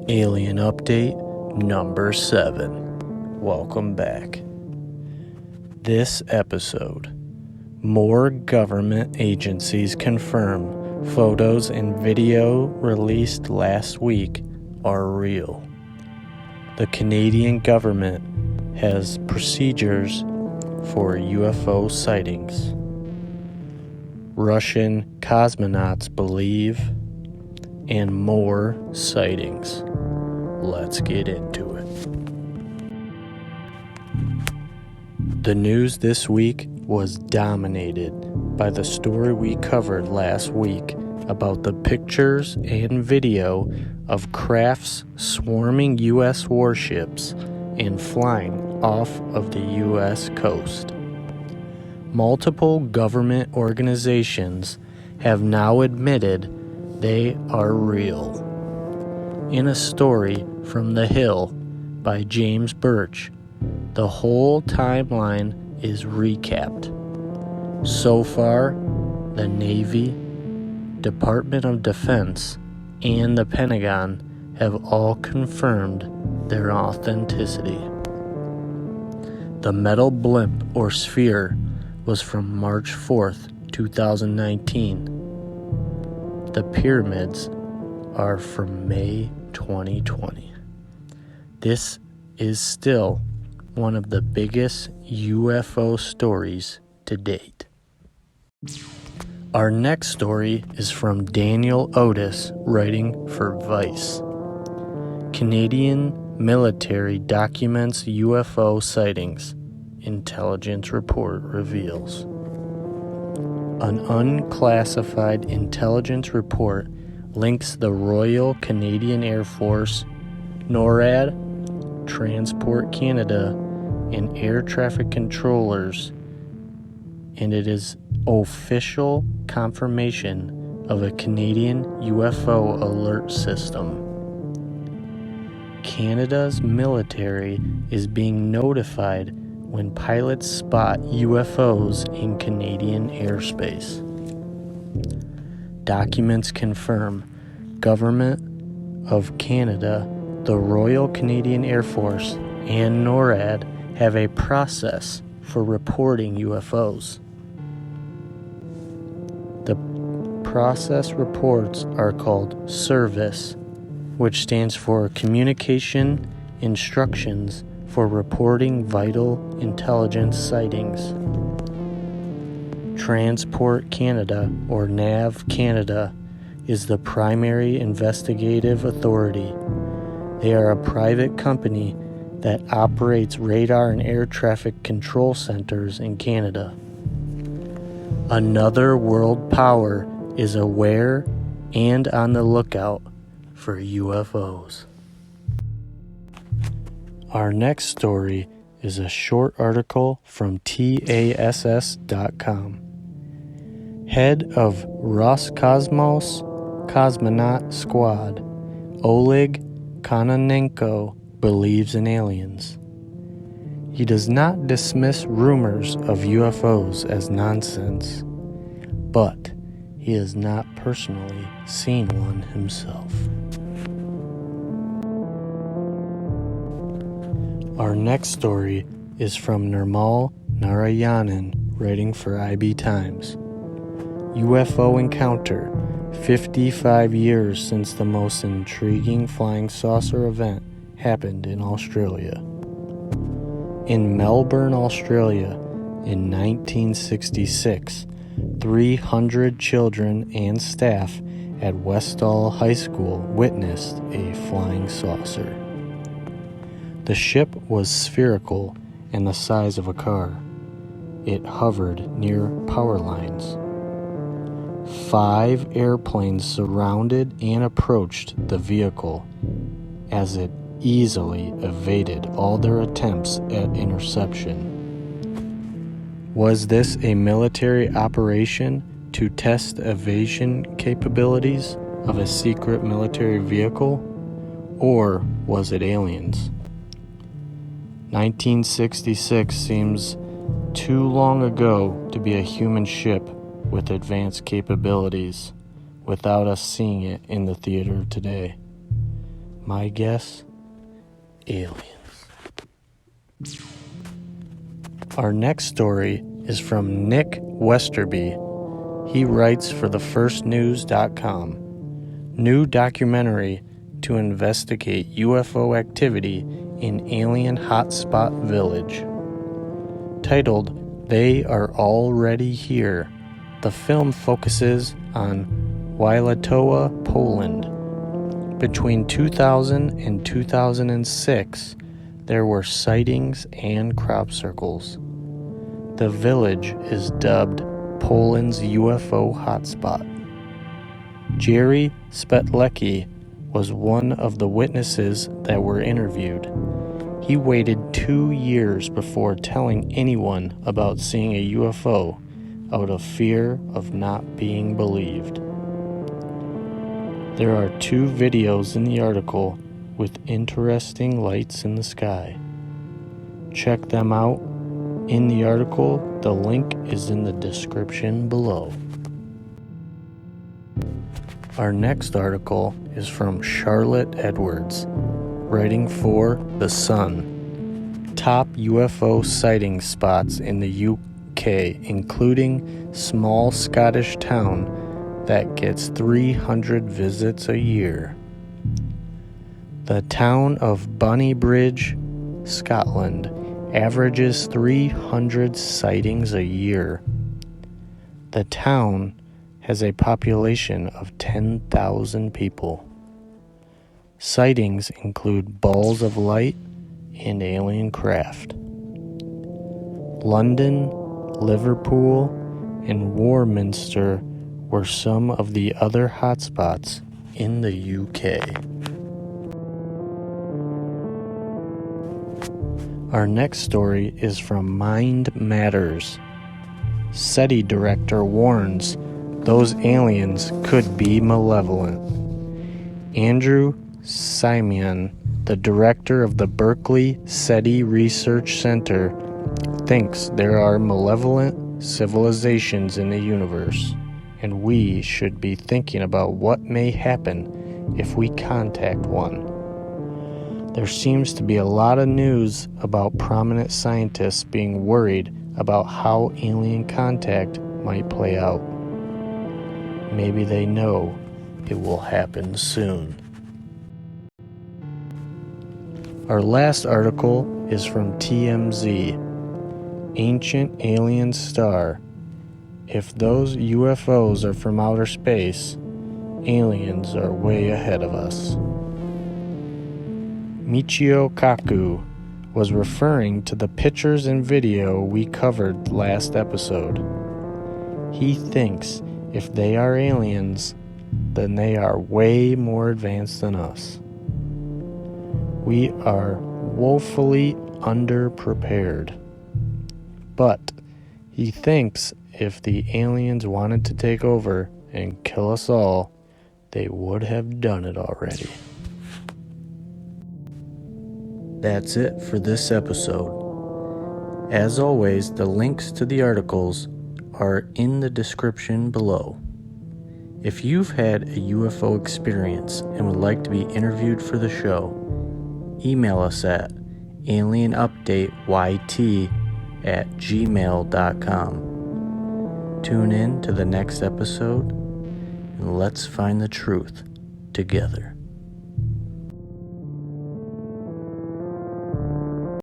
Alien Update number 7. Welcome back. This episode, more government agencies confirm photos and video released last week are real. The Canadian government has procedures for UFO sightings. Russian cosmonauts believe, and more sightings. Let's get into it. The news this week was dominated by the story we covered last week about the pictures and video of crafts swarming U.S. warships and flying off of the U.S. coast. Multiple government organizations have now admitted they are real. In a story from The Hill by James Birch, the whole timeline is recapped. So far, the Navy, Department of Defense, and the Pentagon have all confirmed their authenticity. The metal blimp or sphere was from March 4th, 2019. The pyramids are from May 2020. This is still one of the biggest UFO stories to date. Our next story is from Daniel Otis, writing for Vice. Canadian military documents UFO sightings. Intelligence report reveals. An unclassified intelligence report links the Royal Canadian Air Force, NORAD, Transport Canada, and air traffic controllers, and it is official confirmation of a Canadian UFO alert system. Canada's military is being notified when pilots spot UFOs in Canadian airspace. Documents confirm Government of Canada, the Royal Canadian Air Force, and NORAD have a process for reporting UFOs. The process reports are called SERVICE, which stands for Communication Instructions for Reporting Vital Intelligence Sightings. Transport Canada, or NAV Canada, is the primary investigative authority. They are a private company that operates radar and air traffic control centers in Canada. Another world power is aware and on the lookout for UFOs. Our next story is a short article from TASS.com. Head of Roscosmos Cosmonaut Squad, Oleg Kononenko, believes in aliens. He does not dismiss rumors of UFOs as nonsense, but he has not personally seen one himself. Our next story is from Nirmal Narayanan, writing for IB Times. UFO encounter, 55 years since the most intriguing flying saucer event happened in Australia. In Melbourne, Australia, in 1966, 300 children and staff at Westall High School witnessed a flying saucer. The ship was spherical and the size of a car. It hovered near power lines. 5 airplanes surrounded and approached the vehicle as it easily evaded all their attempts at interception. Was this a military operation to test evasion capabilities of a secret military vehicle, or was it aliens? 1966 seems too long ago to be a human ship with advanced capabilities without us seeing it in the theater today. My guess? Aliens. Our next story is from Nick Westerby. He writes for thefirstnews.com. New documentary to investigate UFO activity in alien hotspot village. Titled, They Are Already Here. The film focuses on Wylatoa, Poland. Between 2000 and 2006, there were sightings and crop circles. The village is dubbed Poland's UFO hotspot. Jerry Spetlecki was one of the witnesses that were interviewed. He waited 2 years before telling anyone about seeing a UFO out of fear of not being believed. There are 2 videos in the article with interesting lights in the sky. Check them out in the article. The link is in the description below. Our next article is from Charlotte Edwards, writing for The Sun. Top UFO sighting spots in the UK, including small Scottish town that gets 300 visits a year. The town of Bonnybridge, Scotland, averages 300 sightings a year. The town has a population of 10,000 people. Sightings include balls of light and alien craft. London, Liverpool, and Warminster were some of the other hotspots in the UK. Our next story is from Mind Matters. SETI director warns those aliens could be malevolent. Andrew Simeon, the director of the Berkeley SETI Research Center, thinks there are malevolent civilizations in the universe, and we should be thinking about what may happen if we contact one. There seems to be a lot of news about prominent scientists being worried about how alien contact might play out. Maybe they know it will happen soon. Our last article is from TMZ. Ancient Alien Star. If those UFOs are from outer space, aliens are way ahead of us. Michio Kaku was referring to the pictures and video we covered last episode. He thinks if they are aliens, then they are way more advanced than us. We are woefully underprepared. But he thinks if the aliens wanted to take over and kill us all, they would have done it already. That's it for this episode. As always, the links to the articles are in the description below. If you've had a UFO experience and would like to be interviewed for the show, email us at alienupdateyt@gmail.com. Tune in to the next episode and let's find the truth together.